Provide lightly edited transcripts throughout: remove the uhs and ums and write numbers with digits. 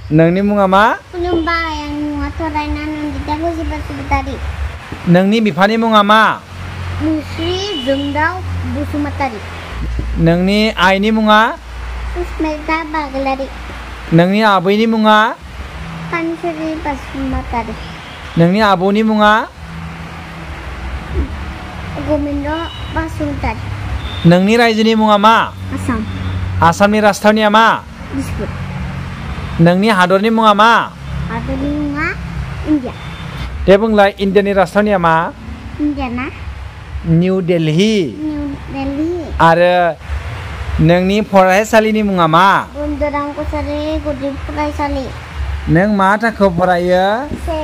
नोंनि मुङा मा? खुलुमबाय आं मुङा थरायना नन्दिता बसुमतारी। नोंनि बिफानि मुङा मा? मुस्रि जोंदाव बसुमतारी। नोंनि आइनि मुङा? सुस्मिता बागलारी। नोंनि आबैनि मुङा? कानसुरि बसुमतारी। नोंनि आबौनि मुङा? गोविन्द बसुमतारी। नोंनि रायजोनि मुङा मा? आसाम। आसामनि राजथावनिया मा? दिसपुर। नोंनि हादरनि मुङा मा? हादरनि मुङा इन्डिया। दे बुंलाय इन्डियानि राजथावनिया मा? इन्डिया ना? निउ दिल्ली। निउ दिल्ली। आरो नोंनि फरायसालिनि मुङा मा? बुन्दुराम कछारी गुदि फरायसालि। नों मा थाखोआव फरायो? से।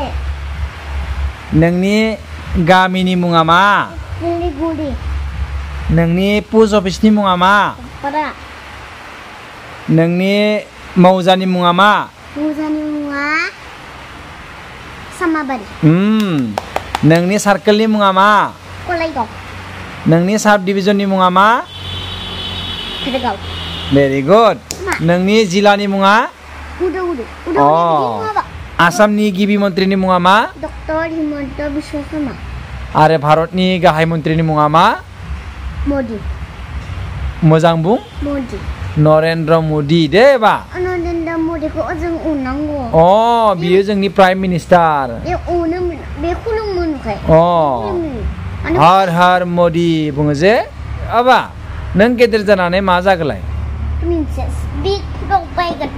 नोंनि गामिनि मुङा मा? सिलिगुरि। नोंनि पस्ट अफिसनि मुङा मा? पारा। नोंनि मौजानि मुङा मा? मौजानि मुङा सामाबारि। नोंनि सार्कोलनि मुङा मा? कलाइगाव। नोंनि साब डिभिजननि मुङा मा? भेरगाव। Very good. नोंनि जिल्लानि मुङा? आसामनि गिबि मन्थ्रिनि मुङा मा? डक्टर हिमन्त बिश्व शर्मा। आरो भारतनि गाहाय मन्थ्रिनि मुङा मा? मदि। मोजां बुं। मदि। नरेन्द्र मदि दे बा। नरेन्द्र मदिखौ जों अननांगौ। बियो जोंनि प्राइम मिनिस्टार। बे खुलुमो नुखाय। हर हर मदि बुङो जे आबा नों गेदेर जानानै मा जागोलाय? प्रिन्सेस बिग फ्रक बायगोन।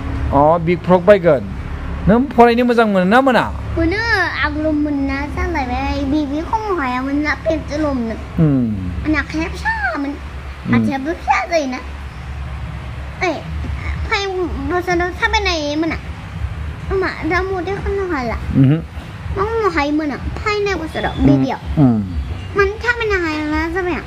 बिग फ्रक बायगोन। नों फरायनो मोजां मोनो ना मोना? मोनो आगोल मोनना जालायबाय बिबि खम हायामोन ना पेन्सिल हमनो। आखाया फिसामोन आथियाबो फिसा जायोना। 5 बोसोराव थाबायनाय मोना मा दा मदे खालामनो हाला। मा हायोमोन 5 बोसोराव बेबियाव मानो थाबायनो हाया जाबाय आं।